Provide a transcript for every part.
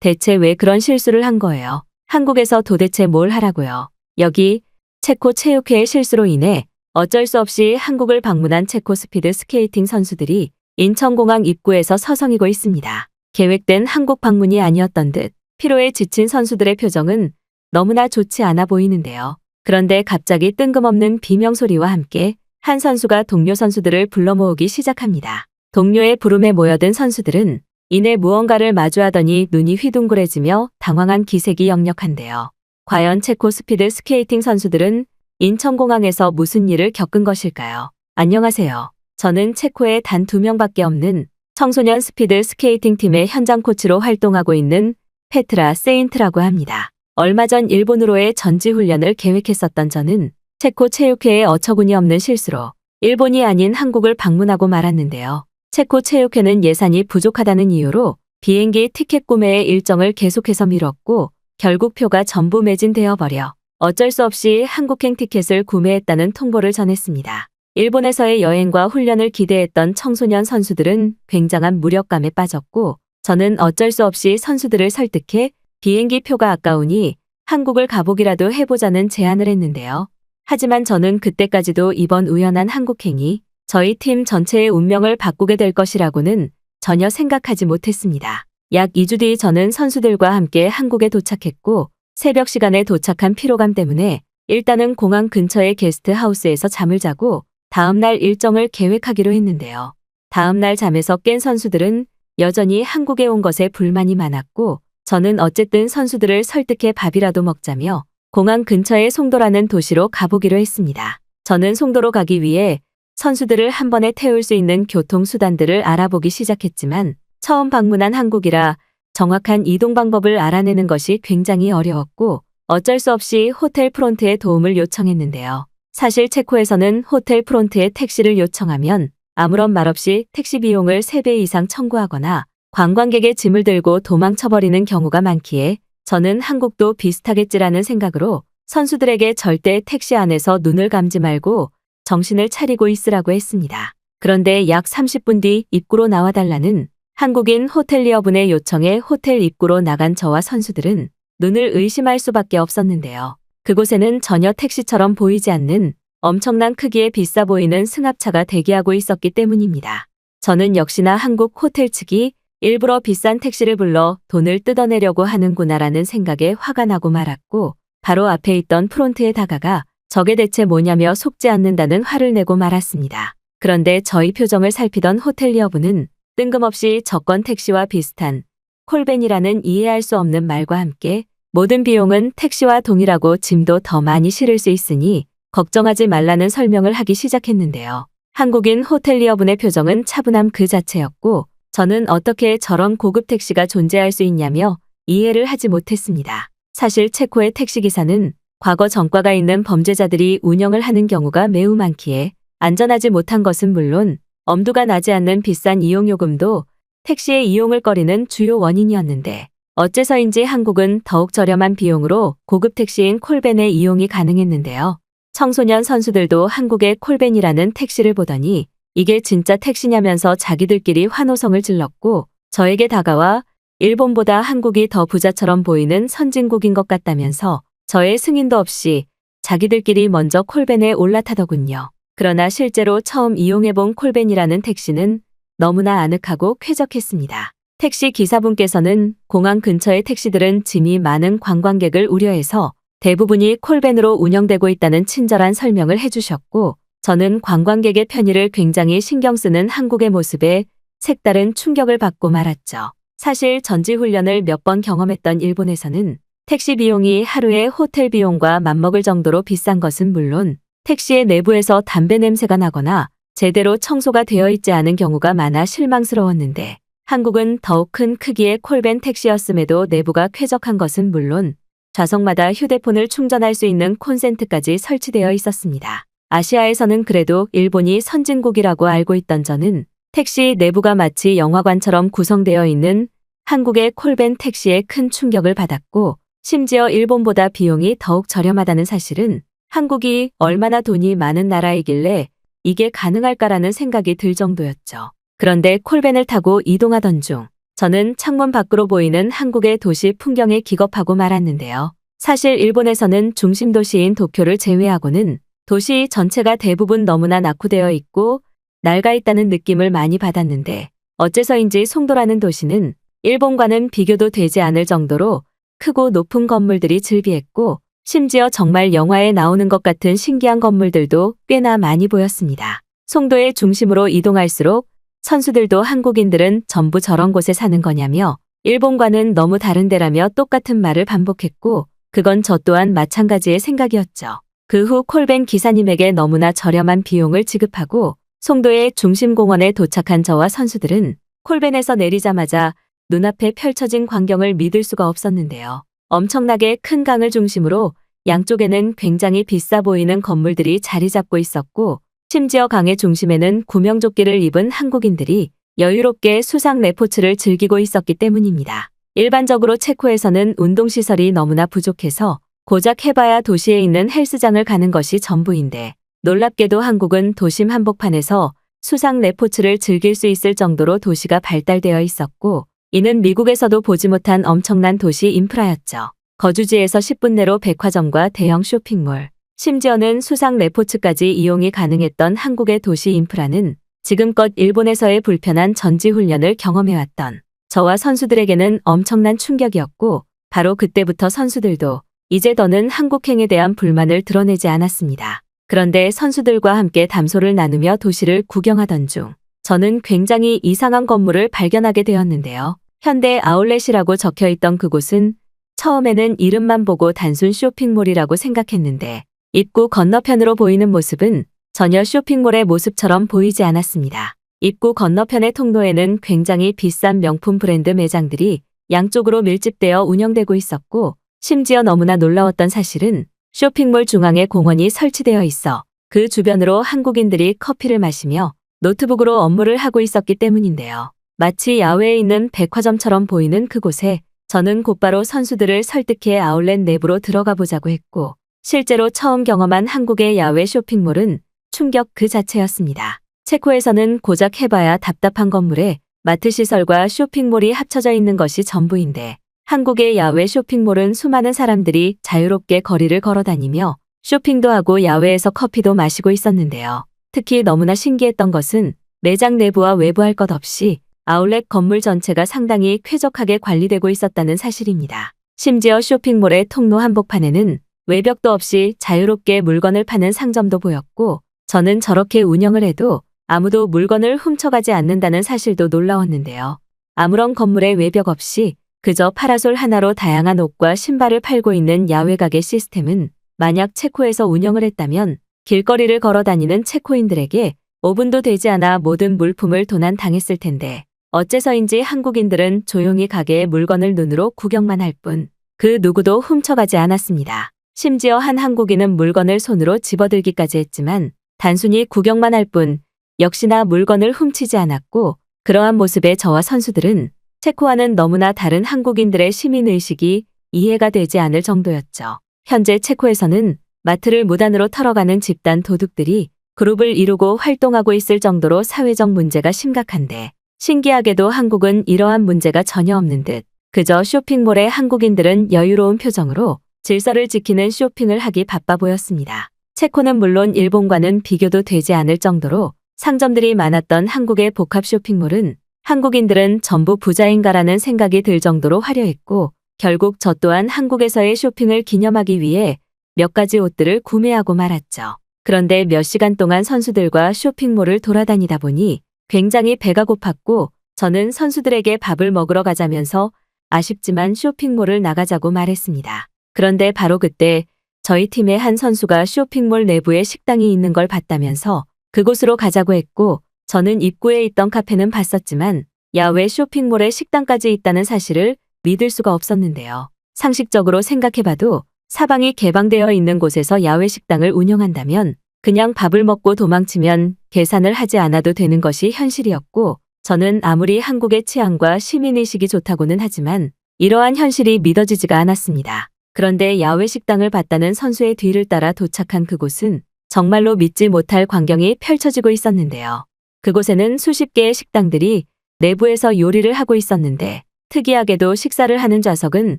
대체 왜 그런 실수를 한 거예요? 한국에서 도대체 뭘 하라고요? 여기 체코 체육회의 실수로 인해 어쩔 수 없이 한국을 방문한 체코 스피드 스케이팅 선수들이 인천공항 입구에서 서성이고 있습니다. 계획된 한국 방문이 아니었던 듯 피로에 지친 선수들의 표정은 너무나 좋지 않아 보이는데요. 그런데 갑자기 뜬금없는 비명소리와 함께 한 선수가 동료 선수들을 불러 모으기 시작합니다. 동료의 부름에 모여든 선수들은 이내 무언가를 마주하더니 눈이 휘둥그레지며 당황한 기색이 역력한데요. 과연 체코 스피드 스케이팅 선수들은 인천공항에서 무슨 일을 겪은 것일까요? 안녕하세요. 저는 체코에 단 2명밖에 없는 청소년 스피드 스케이팅 팀의 현장 코치로 활동하고 있는 페트라 세인트라고 합니다. 얼마 전 일본으로의 전지 훈련을 계획했었던 저는 체코 체육회에 어처구니 없는 실수로 일본이 아닌 한국을 방문하고 말았는데요. 체코 체육회는 예산이 부족하다는 이유로 비행기 티켓 구매의 일정을 계속해서 미뤘고 결국 표가 전부 매진되어 버려 어쩔 수 없이 한국행 티켓을 구매했다는 통보를 전했습니다. 일본에서의 여행과 훈련을 기대했던 청소년 선수들은 굉장한 무력감에 빠졌고 저는 어쩔 수 없이 선수들을 설득해 비행기 표가 아까우니 한국을 가보기라도 해보자는 제안을 했는데요. 하지만 저는 그때까지도 이번 우연한 한국행이 저희 팀 전체의 운명을 바꾸게 될 것이라고는 전혀 생각하지 못했습니다. 약 2주 뒤 저는 선수들과 함께 한국에 도착했고 새벽 시간에 도착한 피로감 때문에 일단은 공항 근처의 게스트하우스에서 잠을 자고 다음날 일정을 계획하기로 했는데요. 다음날 잠에서 깬 선수들은 여전히 한국에 온 것에 불만이 많았고 저는 어쨌든 선수들을 설득해 밥이라도 먹자며 공항 근처의 송도라는 도시로 가보기로 했습니다. 저는 송도로 가기 위해 선수들을 한 번에 태울 수 있는 교통수단들을 알아보기 시작했지만 처음 방문한 한국이라 정확한 이동 방법을 알아내는 것이 굉장히 어려웠고 어쩔 수 없이 호텔 프론트에 도움을 요청했는데요. 사실 체코에서는 호텔 프론트에 택시를 요청하면 아무런 말 없이 택시 비용을 3배 이상 청구하거나 관광객의 짐을 들고 도망쳐버리는 경우가 많기에 저는 한국도 비슷하겠지라는 생각으로 선수들에게 절대 택시 안에서 눈을 감지 말고 정신을 차리고 있으라고 했습니다. 그런데 약 30분 뒤 입구로 나와달라는 한국인 호텔리어분의 요청에 호텔 입구로 나간 저와 선수들은 눈을 의심할 수밖에 없었는데요. 그곳에는 전혀 택시처럼 보이지 않는 엄청난 크기의 비싸 보이는 승합차가 대기하고 있었기 때문입니다. 저는 역시나 한국 호텔 측이 일부러 비싼 택시를 불러 돈을 뜯어내려고 하는구나라는 생각에 화가 나고 말았고 바로 앞에 있던 프론트에 다가가 저게 대체 뭐냐며 속지 않는다는 화를 내고 말았습니다. 그런데 저희 표정을 살피던 호텔리어분은 뜬금없이 저건 택시와 비슷한 콜벤이라는 이해할 수 없는 말과 함께 모든 비용은 택시와 동일하고 짐도 더 많이 실을 수 있으니 걱정하지 말라는 설명을 하기 시작했는데요. 한국인 호텔리어분의 표정은 차분함 그 자체였고 저는 어떻게 저런 고급 택시가 존재할 수 있냐며 이해를 하지 못했습니다. 사실 체코의 택시기사는 과거 전과가 있는 범죄자들이 운영을 하는 경우가 매우 많기에 안전하지 못한 것은 물론 엄두가 나지 않는 비싼 이용요금도 택시의 이용을 꺼리는 주요 원인이었는데 어째서인지 한국은 더욱 저렴한 비용으로 고급 택시인 콜벤의 이용이 가능했는데요. 청소년 선수들도 한국의 콜벤이라는 택시를 보더니 이게 진짜 택시냐면서 자기들끼리 환호성을 질렀고 저에게 다가와 일본보다 한국이 더 부자처럼 보이는 선진국인 것 같다면서 저의 승인도 없이 자기들끼리 먼저 콜벤에 올라타더군요. 그러나 실제로 처음 이용해본 콜벤이라는 택시는 너무나 아늑하고 쾌적했습니다. 택시 기사분께서는 공항 근처의 택시들은 짐이 많은 관광객을 우려해서 대부분이 콜벤으로 운영되고 있다는 친절한 설명을 해주셨고 저는 관광객의 편의를 굉장히 신경 쓰는 한국의 모습에 색다른 충격을 받고 말았죠. 사실 전지훈련을 몇 번 경험했던 일본에서는 택시 비용이 하루의 호텔 비용과 맞먹을 정도로 비싼 것은 물론 택시의 내부에서 담배 냄새가 나거나 제대로 청소가 되어 있지 않은 경우가 많아 실망스러웠는데 한국은 더욱 큰 크기의 콜벤 택시였음에도 내부가 쾌적한 것은 물론 좌석마다 휴대폰을 충전할 수 있는 콘센트까지 설치되어 있었습니다. 아시아에서는 그래도 일본이 선진국이라고 알고 있던 저는 택시 내부가 마치 영화관처럼 구성되어 있는 한국의 콜벤 택시에 큰 충격을 받았고 심지어 일본보다 비용이 더욱 저렴하다는 사실은 한국이 얼마나 돈이 많은 나라이길래 이게 가능할까라는 생각이 들 정도였죠. 그런데 콜벤을 타고 이동하던 중 저는 창문 밖으로 보이는 한국의 도시 풍경에 기겁하고 말았는데요. 사실 일본에서는 중심 도시인 도쿄를 제외하고는 도시 전체가 대부분 너무나 낙후되어 있고 낡아 있다는 느낌을 많이 받았는데 어째서인지 송도라는 도시는 일본과는 비교도 되지 않을 정도로 크고 높은 건물들이 즐비했고 심지어 정말 영화에 나오는 것 같은 신기한 건물들도 꽤나 많이 보였습니다. 송도의 중심으로 이동할수록 선수들도 한국인들은 전부 저런 곳에 사는 거냐며 일본과는 너무 다른 데라며 똑같은 말을 반복했고 그건 저 또한 마찬가지의 생각이었죠. 그 후 콜벤 기사님에게 너무나 저렴한 비용을 지급하고 송도의 중심공원에 도착한 저와 선수들은 콜벤에서 내리자마자 눈앞에 펼쳐진 광경을 믿을 수가 없었는데요. 엄청나게 큰 강을 중심으로 양쪽에는 굉장히 비싸 보이는 건물들이 자리 잡고 있었고 심지어 강의 중심에는 구명조끼를 입은 한국인들이 여유롭게 수상 레포츠를 즐기고 있었기 때문입니다. 일반적으로 체코에서는 운동시설이 너무나 부족해서 고작 해봐야 도시에 있는 헬스장을 가는 것이 전부인데 놀랍게도 한국은 도심 한복판에서 수상 레포츠를 즐길 수 있을 정도로 도시가 발달되어 있었고 이는 미국에서도 보지 못한 엄청난 도시 인프라였죠. 거주지에서 10분 내로 백화점과 대형 쇼핑몰, 심지어는 수상 레포츠까지 이용이 가능했던 한국의 도시 인프라는 지금껏 일본에서의 불편한 전지훈련을 경험해왔던 저와 선수들에게는 엄청난 충격이었고 바로 그때부터 선수들도 이제 더는 한국행에 대한 불만을 드러내지 않았습니다. 그런데 선수들과 함께 담소를 나누며 도시를 구경하던 중 저는 굉장히 이상한 건물을 발견하게 되었는데요. 현대 아울렛이라고 적혀있던 그곳은 처음에는 이름만 보고 단순 쇼핑몰이라고 생각했는데 입구 건너편으로 보이는 모습은 전혀 쇼핑몰의 모습처럼 보이지 않았습니다. 입구 건너편의 통로에는 굉장히 비싼 명품 브랜드 매장들이 양쪽으로 밀집되어 운영되고 있었고 심지어 너무나 놀라웠던 사실은 쇼핑몰 중앙에 공원이 설치되어 있어 그 주변으로 한국인들이 커피를 마시며 노트북으로 업무를 하고 있었기 때문인데요. 마치 야외에 있는 백화점처럼 보이는 그곳에 저는 곧바로 선수들을 설득해 아울렛 내부로 들어가 보자고 했고 실제로 처음 경험한 한국의 야외 쇼핑몰은 충격 그 자체였습니다. 체코에서는 고작 해봐야 답답한 건물에 마트 시설과 쇼핑몰이 합쳐져 있는 것이 전부인데 한국의 야외 쇼핑몰은 수많은 사람들이 자유롭게 거리를 걸어다니며 쇼핑도 하고 야외에서 커피도 마시고 있었는데요. 특히 너무나 신기했던 것은 매장 내부와 외부 할 것 없이 아울렛 건물 전체가 상당히 쾌적하게 관리되고 있었다는 사실입니다. 심지어 쇼핑몰의 통로 한복판에는 외벽도 없이 자유롭게 물건을 파는 상점도 보였고 저는 저렇게 운영을 해도 아무도 물건을 훔쳐가지 않는다는 사실도 놀라웠는데요. 아무런 건물에 외벽 없이 그저 파라솔 하나로 다양한 옷과 신발을 팔고 있는 야외 가게 시스템은 만약 체코에서 운영을 했다면 길거리를 걸어 다니는 체코인들에게 5분도 되지 않아 모든 물품을 도난당했을 텐데 어째서인지 한국인들은 조용히 가게의 물건을 눈으로 구경만 할 뿐 그 누구도 훔쳐가지 않았습니다. 심지어 한 한국인은 물건을 손으로 집어들기까지 했지만 단순히 구경만 할 뿐 역시나 물건을 훔치지 않았고 그러한 모습에 저와 선수들은 체코와는 너무나 다른 한국인들의 시민의식이 이해가 되지 않을 정도였죠. 현재 체코에서는 마트를 무단으로 털어가는 집단 도둑들이 그룹을 이루고 활동하고 있을 정도로 사회적 문제가 심각한데 신기하게도 한국은 이러한 문제가 전혀 없는 듯 그저 쇼핑몰의 한국인들은 여유로운 표정으로 질서를 지키는 쇼핑을 하기 바빠 보였습니다. 체코는 물론 일본과는 비교도 되지 않을 정도로 상점들이 많았던 한국의 복합 쇼핑몰은 한국인들은 전부 부자인가라는 생각이 들 정도로 화려했고 결국 저 또한 한국에서의 쇼핑을 기념하기 위해 몇 가지 옷들을 구매하고 말았죠. 그런데 몇 시간 동안 선수들과 쇼핑몰을 돌아다니다 보니 굉장히 배가 고팠고 저는 선수들에게 밥을 먹으러 가자면서 아쉽지만 쇼핑몰을 나가자고 말했습니다. 그런데 바로 그때 저희 팀의 한 선수가 쇼핑몰 내부에 식당이 있는 걸 봤다면서 그곳으로 가자고 했고 저는 입구에 있던 카페는 봤었지만 야외 쇼핑몰에 식당까지 있다는 사실을 믿을 수가 없었는데요. 상식적으로 생각해봐도 사방이 개방되어 있는 곳에서 야외 식당을 운영한다면 그냥 밥을 먹고 도망치면 계산을 하지 않아도 되는 것이 현실이었고 저는 아무리 한국의 치안과 시민의식이 좋다고는 하지만 이러한 현실이 믿어지지가 않았습니다. 그런데 야외 식당을 봤다는 선수의 뒤를 따라 도착한 그곳은 정말로 믿지 못할 광경이 펼쳐지고 있었는데요. 그곳에는 수십 개의 식당들이 내부에서 요리를 하고 있었는데 특이하게도 식사를 하는 좌석은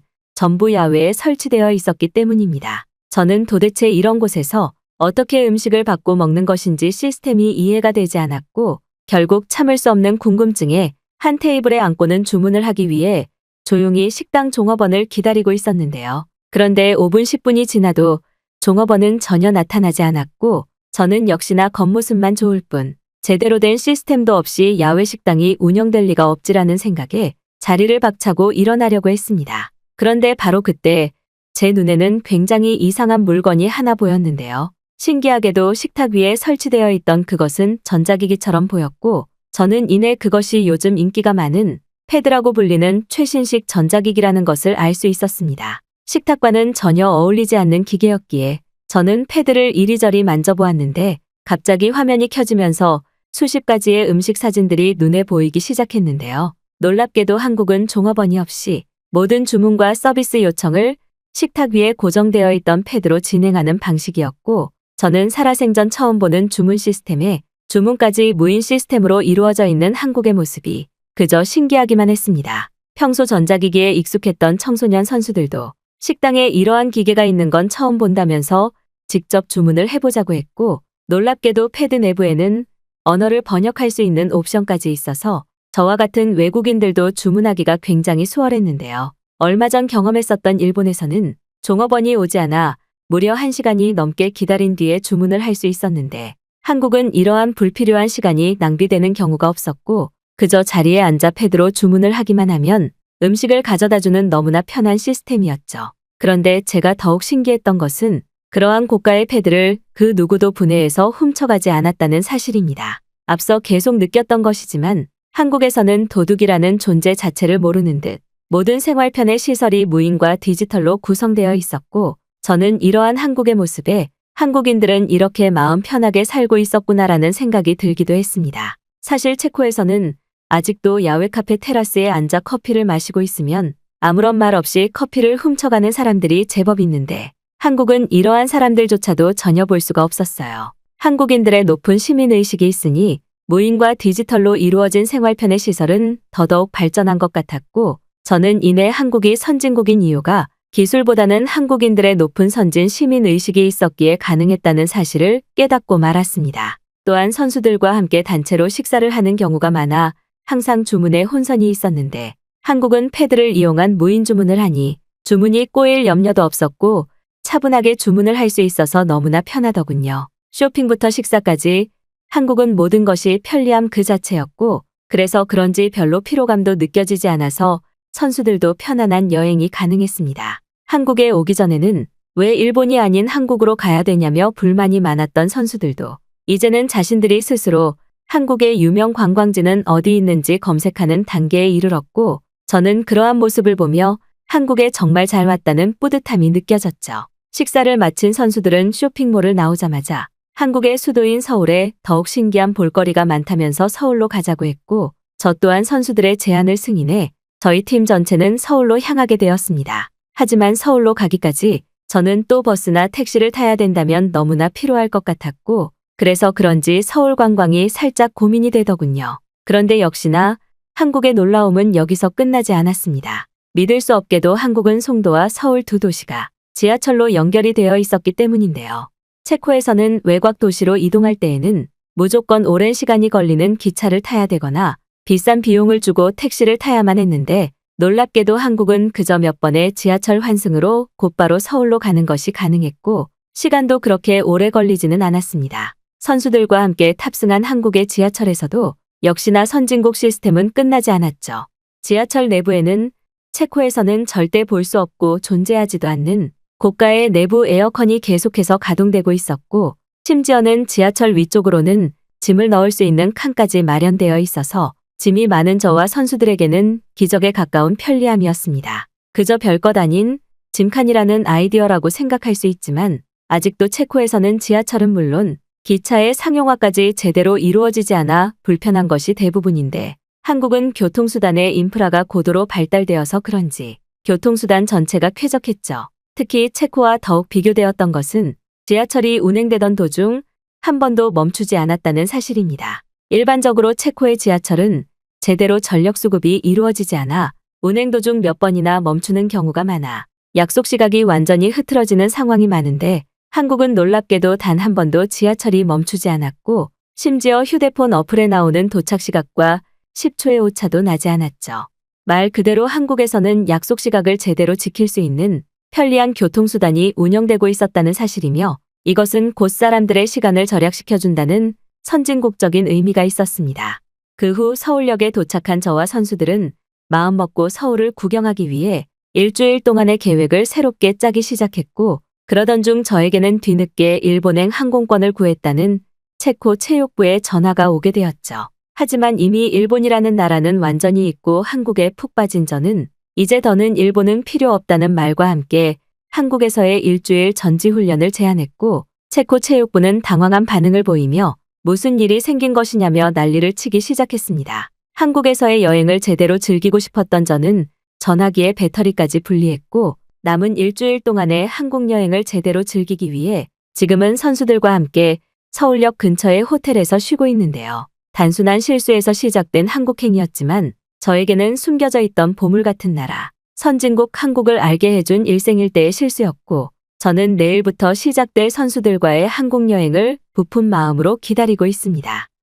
전부 야외에 설치되어 있었기 때문입니다. 저는 도대체 이런 곳에서 어떻게 음식을 받고 먹는 것인지 시스템이 이해가 되지 않았고 결국 참을 수 없는 궁금증에 한 테이블에 앉고는 주문을 하기 위해 조용히 식당 종업원을 기다리고 있었는데요. 그런데 5분 10분이 지나도 종업원은 전혀 나타나지 않았고 저는 역시나 겉모습만 좋을 뿐 제대로 된 시스템도 없이 야외 식당이 운영될 리가 없지라는 생각에 자리를 박차고 일어나려고 했습니다. 그런데 바로 그때 제 눈에는 굉장히 이상한 물건이 하나 보였는데요. 신기하게도 식탁 위에 설치되어 있던 그것은 전자기기처럼 보였고 저는 이내 그것이 요즘 인기가 많은 패드라고 불리는 최신식 전자기기라는 것을 알 수 있었습니다. 식탁과는 전혀 어울리지 않는 기계였기에 저는 패드를 이리저리 만져보았는데 갑자기 화면이 켜지면서 수십 가지의 음식 사진들이 눈에 보이기 시작했는데요. 놀랍게도 한국은 종업원이 없이 모든 주문과 서비스 요청을 식탁 위에 고정되어 있던 패드로 진행하는 방식이었고 저는 살아생전 처음 보는 주문 시스템에 주문까지 무인 시스템으로 이루어져 있는 한국의 모습이 그저 신기하기만 했습니다. 평소 전자기기에 익숙했던 청소년 선수들도 식당에 이러한 기계가 있는 건 처음 본다면서 직접 주문을 해보자고 했고 놀랍게도 패드 내부에는 언어를 번역할 수 있는 옵션까지 있어서 저와 같은 외국인들도 주문하기가 굉장히 수월했는데요. 얼마 전 경험했었던 일본에서는 종업원이 오지 않아 무려 1시간이 넘게 기다린 뒤에 주문을 할 수 있었는데 한국은 이러한 불필요한 시간이 낭비되는 경우가 없었고 그저 자리에 앉아 패드로 주문을 하기만 하면 음식을 가져다주는 너무나 편한 시스템이었죠. 그런데 제가 더욱 신기했던 것은 그러한 고가의 패드를 그 누구도 분해해서 훔쳐가지 않았다는 사실입니다. 앞서 계속 느꼈던 것이지만 한국에서는 도둑이라는 존재 자체를 모르는 듯 모든 생활편의 시설이 무인과 디지털로 구성되어 있었고 저는 이러한 한국의 모습에 한국인들은 이렇게 마음 편하게 살고 있었구나라는 생각이 들기도 했습니다. 사실 체코에서는 아직도 야외 카페 테라스에 앉아 커피를 마시고 있으면 아무런 말 없이 커피를 훔쳐가는 사람들이 제법 있는데 한국은 이러한 사람들조차도 전혀 볼 수가 없었어요. 한국인들의 높은 시민의식이 있으니 무인과 디지털로 이루어진 생활편의 시설은 더더욱 발전한 것 같았고 저는 이내 한국이 선진국인 이유가 기술보다는 한국인들의 높은 선진 시민의식이 있었기에 가능했다는 사실을 깨닫고 말았습니다. 또한 선수들과 함께 단체로 식사를 하는 경우가 많아 항상 주문에 혼선이 있었는데 한국은 패드를 이용한 무인 주문을 하니 주문이 꼬일 염려도 없었고 차분하게 주문을 할 수 있어서 너무나 편하더군요. 쇼핑부터 식사까지 한국은 모든 것이 편리함 그 자체였고 그래서 그런지 별로 피로감도 느껴지지 않아서 선수들도 편안한 여행이 가능했습니다. 한국에 오기 전에는 왜 일본이 아닌 한국으로 가야 되냐며 불만이 많았던 선수들도 이제는 자신들이 스스로 한국의 유명 관광지는 어디 있는지 검색하는 단계에 이르렀고 저는 그러한 모습을 보며 한국에 정말 잘 왔다는 뿌듯함이 느껴졌죠. 식사를 마친 선수들은 쇼핑몰을 나오자마자 한국의 수도인 서울에 더욱 신기한 볼거리가 많다면서 서울로 가자고 했고 저 또한 선수들의 제안을 승인해 저희 팀 전체는 서울로 향하게 되었습니다. 하지만 서울로 가기까지 저는 또 버스나 택시를 타야 된다면 너무나 피로할 것 같았고 그래서 그런지 서울 관광이 살짝 고민이 되더군요. 그런데 역시나 한국의 놀라움은 여기서 끝나지 않았습니다. 믿을 수 없게도 한국은 송도와 서울 두 도시가 지하철로 연결이 되어 있었기 때문인데요. 체코에서는 외곽 도시로 이동할 때에는 무조건 오랜 시간이 걸리는 기차를 타야 되거나 비싼 비용을 주고 택시를 타야만 했는데 놀랍게도 한국은 그저 몇 번의 지하철 환승으로 곧바로 서울로 가는 것이 가능했고 시간도 그렇게 오래 걸리지는 않았습니다. 선수들과 함께 탑승한 한국의 지하철에서도 역시나 선진국 시스템은 끝나지 않았죠. 지하철 내부에는 체코에서는 절대 볼 수 없고 존재하지도 않는 고가의 내부 에어컨이 계속해서 가동되고 있었고 심지어는 지하철 위쪽으로는 짐을 넣을 수 있는 칸까지 마련되어 있어서 짐이 많은 저와 선수들에게는 기적에 가까운 편리함이었습니다. 그저 별것 아닌 짐칸이라는 아이디어라고 생각할 수 있지만 아직도 체코에서는 지하철은 물론 기차의 상용화까지 제대로 이루어지지 않아 불편한 것이 대부분인데 한국은 교통수단의 인프라가 고도로 발달되어서 그런지 교통수단 전체가 쾌적했죠. 특히 체코와 더욱 비교되었던 것은 지하철이 운행되던 도중 한 번도 멈추지 않았다는 사실입니다. 일반적으로 체코의 지하철은 제대로 전력 수급이 이루어지지 않아 운행 도중 몇 번이나 멈추는 경우가 많아 약속 시각이 완전히 흐트러지는 상황이 많은데 한국은 놀랍게도 단 한 번도 지하철이 멈추지 않았고 심지어 휴대폰 어플에 나오는 도착 시각과 10초의 오차도 나지 않았죠. 말 그대로 한국에서는 약속 시각을 제대로 지킬 수 있는 편리한 교통수단이 운영되고 있었다는 사실이며 이것은 곧 사람들의 시간을 절약시켜준다는 선진국적인 의미가 있었습니다. 그 후 서울역에 도착한 저와 선수들은 마음먹고 서울을 구경하기 위해 일주일 동안의 계획을 새롭게 짜기 시작했고 그러던 중 저에게는 뒤늦게 일본행 항공권을 구했다는 체코 체육부의 전화가 오게 되었죠. 하지만 이미 일본이라는 나라는 완전히 잊고 한국에 푹 빠진 저는 이제 더는 일본은 필요 없다는 말과 함께 한국에서의 일주일 전지훈련을 제안했고 체코 체육부는 당황한 반응을 보이며 무슨 일이 생긴 것이냐며 난리를 치기 시작했습니다. 한국에서의 여행을 제대로 즐기고 싶었던 저는 전화기에 배터리까지 분리했고 남은 일주일 동안의 한국 여행을 제대로 즐기기 위해 지금은 선수들과 함께 서울역 근처의 호텔에서 쉬고 있는데요. 단순한 실수에서 시작된 한국행이었지만 저에게는 숨겨져 있던 보물 같은 나라, 선진국 한국을 알게 해준 일생일대의 실수였고 저는 내일부터 시작될 선수들과의 한국 여행을 부푼 마음으로 기다리고 있습니다.